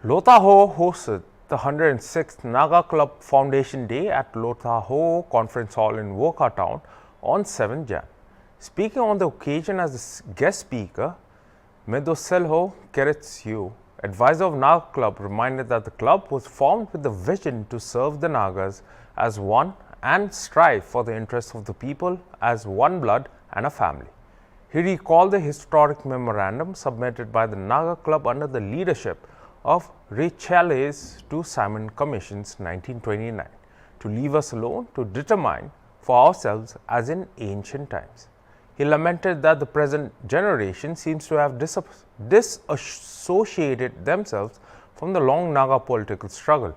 Lotha hosted the 106th Naga Club Foundation Day at Lotha Conference Hall in Woka Town on 7 Jan. Speaking on the occasion as a guest speaker, Medoselho Keretsu, advisor of Naga Club, reminded that the club was formed with the vision to serve the Nagas as one and strive for the interests of the people as one blood and a family. He recalled the historic memorandum submitted by the Naga Club under the leadership of Richelieu's to Simon Commission's 1929 to leave us alone to determine for ourselves as in ancient times. He lamented that the present generation seems to have disassociated themselves from the long Naga political struggle,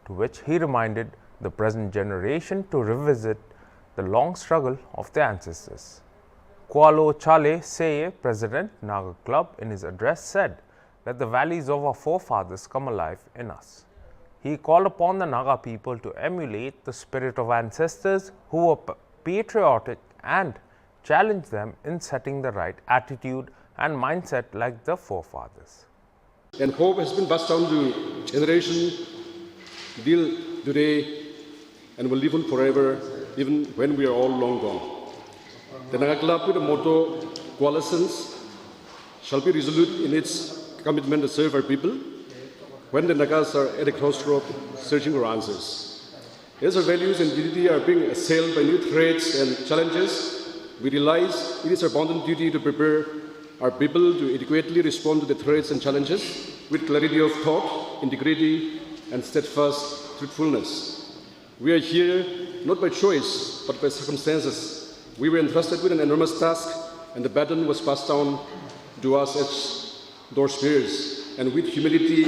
to which he reminded the present generation to revisit the long struggle of their ancestors. Kualo Chale Seye, President, Naga Club, in his address said, "Let the values of our forefathers come alive in us." He called upon the Naga people to emulate the spirit of ancestors who were patriotic and challenge them in setting the right attitude and mindset like the forefathers. And hope has been passed down to generation till today and will live on forever, even when we are all long gone. The Naga Club, with the motto "Coalescence," shall be resolute in its commitment to serve our people when the Nagas are at a crossroad searching for answers. As our values and unity are being assailed by new threats and challenges, we realize it is our bounden duty to prepare our people to adequately respond to the threats and challenges with clarity of thought, integrity, and steadfast truthfulness. We are here not by choice, but by circumstances. We were entrusted with an enormous task, and the baton was passed down to us as door bearers. And with humility,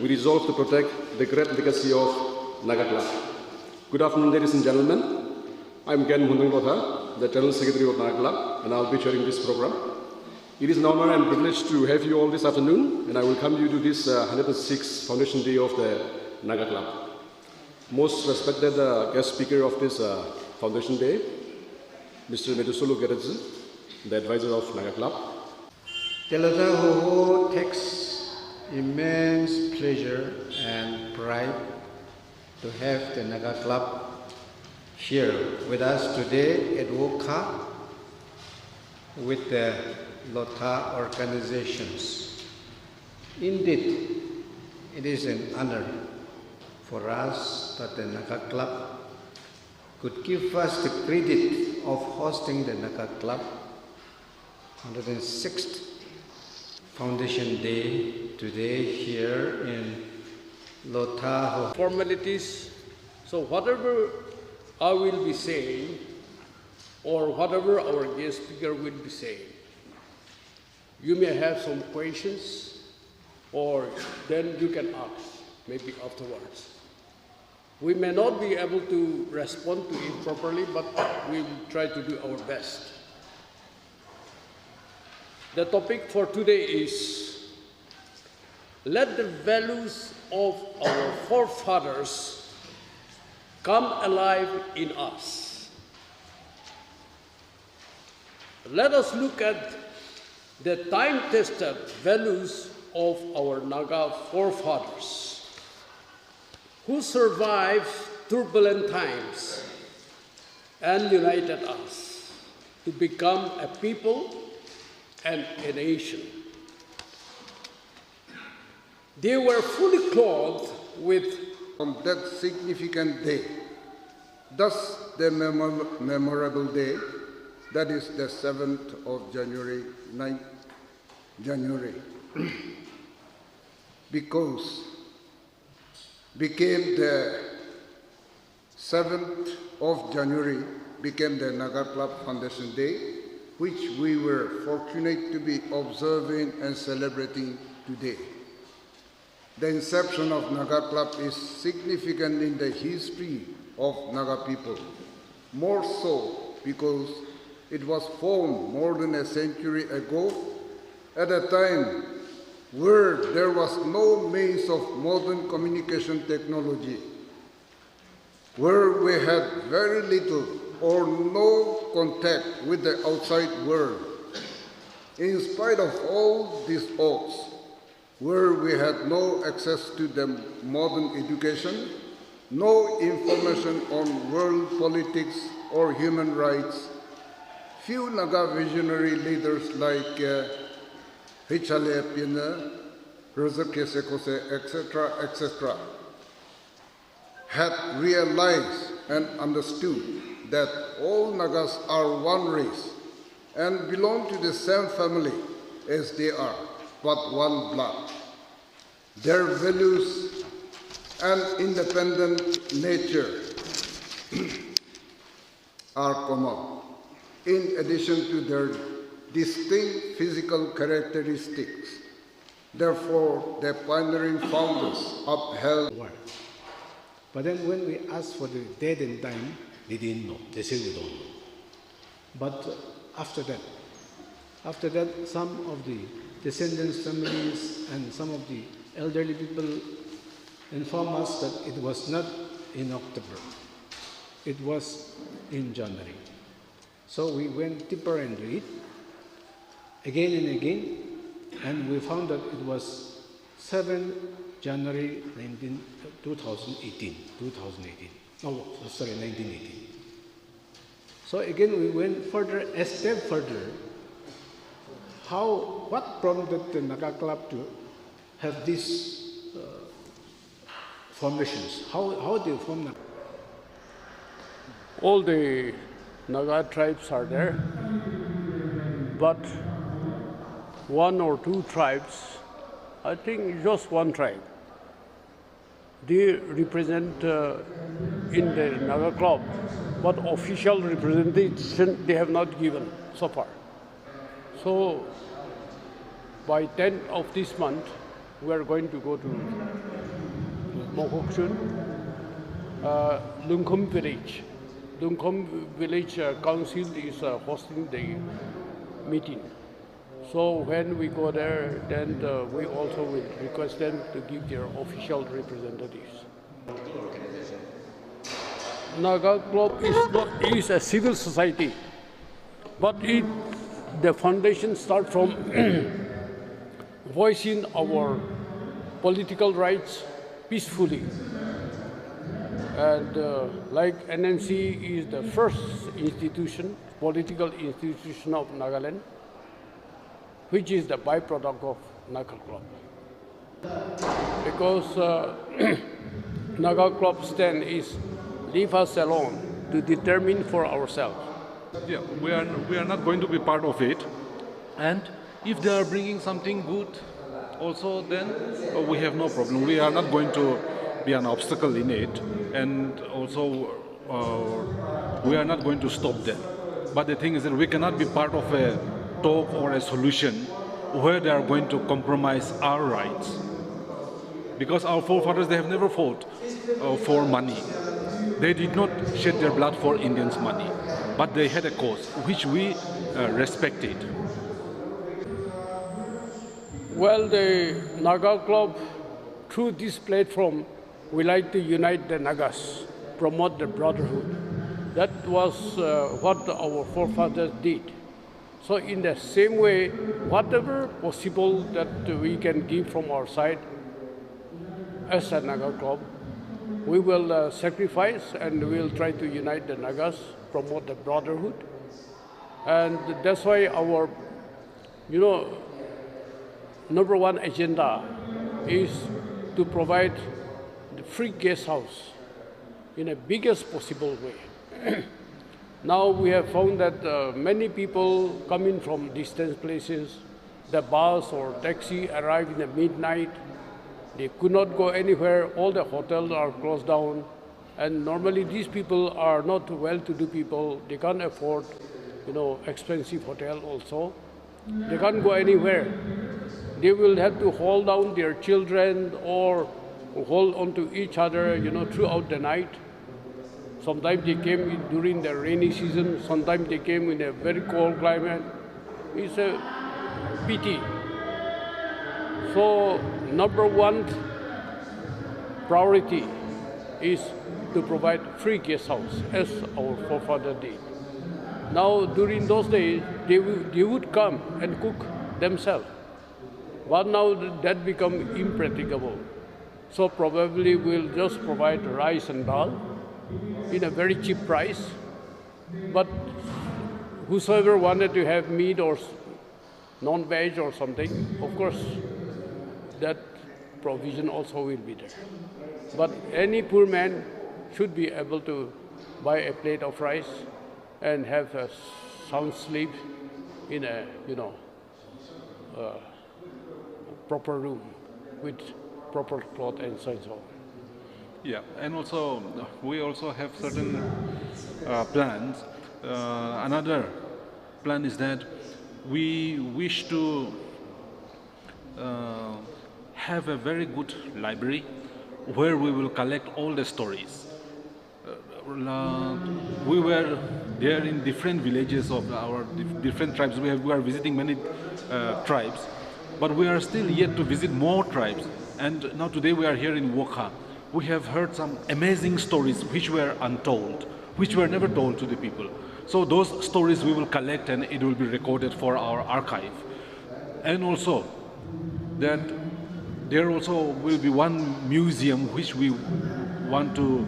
we resolve to protect the great legacy of Naga Club. Good afternoon, ladies and gentlemen. I'm Ken Hornbill, the General Secretary of Naga Club, and I'll be chairing this program. It is an honor and privilege to have you all this afternoon, and I welcome you to this 106th Foundation Day of the Naga Club. Most respected guest speaker of this Foundation Day, Mr. Medoselho Keretsu, the advisor of Naga Club. Telatahoho takes immense pleasure and pride to have the Naga Club here with us today at Woka with the Lotha organizations. Indeed, it is an honor for us that the Naga Club could give us the credit of hosting the Naga Club 106th Foundation Day today here in Lotha. Formalities, so whatever I will be saying or whatever our guest speaker will be saying, you may have some questions or then you can ask maybe afterwards. We may not be able to respond to it properly, but we will try to do our best. The topic for today is, let the values of our forefathers come alive in us. Let us look at the time-tested values of our Naga forefathers who survived turbulent times and united us to become a people and a nation. They were fully clothed with on that significant day, thus the memorable day, that is the 7th of January, 9th January, because became the 7th of January became the Naga Club Foundation Day, which we were fortunate to be observing and celebrating today. The inception of Naga Club is significant in the history of Naga people, more so because it was formed more than a century ago at a time where there was no means of modern communication technology, where we had very little or no contact with the outside world. In spite of all these odds, where we had no access to the modern education, no information on world politics or human rights. Few Naga visionary leaders like Hichale Pina, Rozake Sekose, etc., had realized and understood that all Nagas are one race and belong to the same family as they are, but one blood. Their values and independent nature are common, in addition to their distinct physical characteristics. Therefore, the pioneering founders upheld. But then when we asked for the date and time, they didn't know. They said we don't know. But after that, some of the descendants' families and some of the elderly people informed us that it was not in October. It was in January. So we went deeper into it, again and again, and we found that it was 7 January 2018. Oh, sorry, 1918. So again, we went further, a step further. What prompted the Naga Club to have these formations? How do you form Naga? All the Naga tribes are there, but one or two tribes, I think just one tribe, they represent in the Naga Club, but official representation they have not given so far. So by 10th of this month, we are going to go to Mokokchun, Lungkhum village. Lungkhum village council is hosting the meeting. So when we go there, then we also will request them to give their official representatives. Naga Club is a civil society, but the foundation starts from voicing our political rights peacefully. And like NNC is the first institution, political institution of Nagaland, which is the byproduct of Naga Club. Because Naga Club stand is leave us alone to determine for ourselves. Yeah, we are not going to be part of it, and if they are bringing something good also, then we have no problem. We are not going to be an obstacle in it, and also we are not going to stop them. But the thing is that we cannot be part of a talk or a solution where they are going to compromise our rights, because our forefathers, they have never fought for money. They did not shed their blood for Indians' money, but they had a cause which we respected. Well, the Naga Club, through this platform, we like to unite the Nagas, promote the brotherhood. That was what our forefathers did. So in the same way, whatever possible that we can give from our side as a Naga Club, we will sacrifice, and we will try to unite the Nagas, promote the brotherhood. And that's why our, number one agenda is to provide the free guest house in the biggest possible way. Now we have found that many people coming from distant places, the bus or taxi arrive in the midnight. They could not go anywhere. All the hotels are closed down. And normally these people are not well-to-do people. They can't afford, expensive hotel also. They can't go anywhere. They will have to hold down their children or hold on to each other, throughout the night. Sometimes they came during the rainy season. Sometimes they came in a very cold climate. It's a pity. So number one priority is to provide free guest house, as our forefathers did. Now, during those days, they would come and cook themselves. But now that become impracticable. So probably we'll just provide rice and dal in a very cheap price. But whosoever wanted to have meat or non-veg or something, of course, that provision also will be there. But any poor man should be able to buy a plate of rice and have a sound sleep in a, proper room with proper cloth and so on. Yeah, and also we also have certain plans. Another plan is that we wish to have a very good library where we will collect all the stories. We were there in different villages of our different tribes. We are visiting many tribes, but we are still yet to visit more tribes. And now today we are here in Wokha. We have heard some amazing stories which were untold, which were never told to the people. So those stories we will collect and it will be recorded for our archive. And also that there also will be one museum which we want to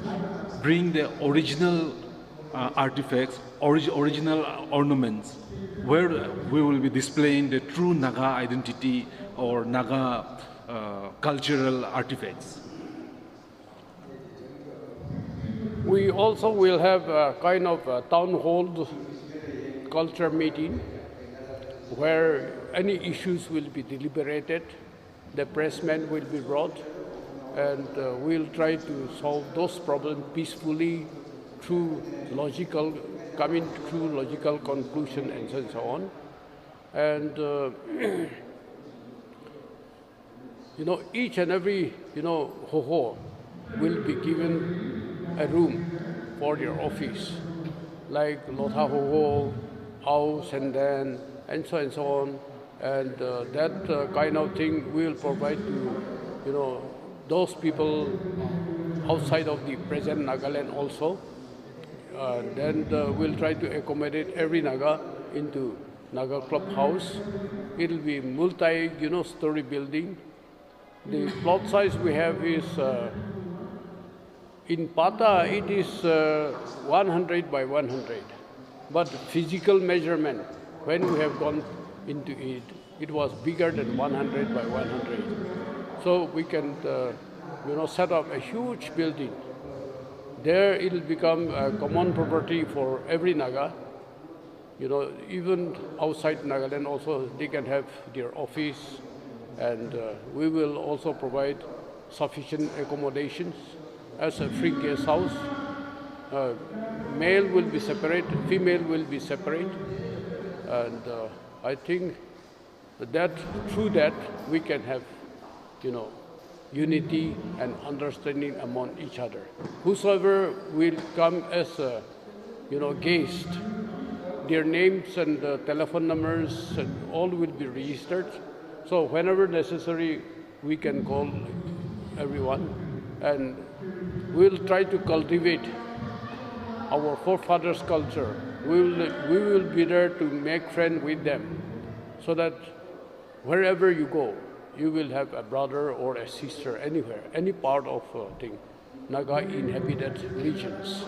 bring the original artifacts, original ornaments, where we will be displaying the true Naga identity or Naga cultural artifacts. We also will have a kind of a town hall culture meeting where any issues will be deliberated, the pressmen will be brought, and we'll try to solve those problems peacefully through coming through logical conclusion and so on. And each and every ho-ho will be given a room for their office, like Lotha ho-ho, house, and then, and so on. And that kind of thing will provide to, those people outside of the present Nagaland also. Then we'll try to accommodate every Naga into Naga Club House. It'll be multi, story building. The plot size we have is, in Pata, it is 100 by 100. But physical measurement, when we have gone into it, it was bigger than 100 by 100. So we can, set up a huge building. There it will become a common property for every Naga. Even outside Nagaland also, they can have their office, and we will also provide sufficient accommodations as a free guest house. Male will be separate, female will be separate, and I think that through that we can have, unity and understanding among each other. Whosoever will come as a, guest, their names and telephone numbers and all will be registered. So whenever necessary, we can call everyone, and we'll try to cultivate our forefathers' culture. We will be there to make friends with them, so that wherever you go, you will have a brother or a sister anywhere, any part of Naga inhabited regions.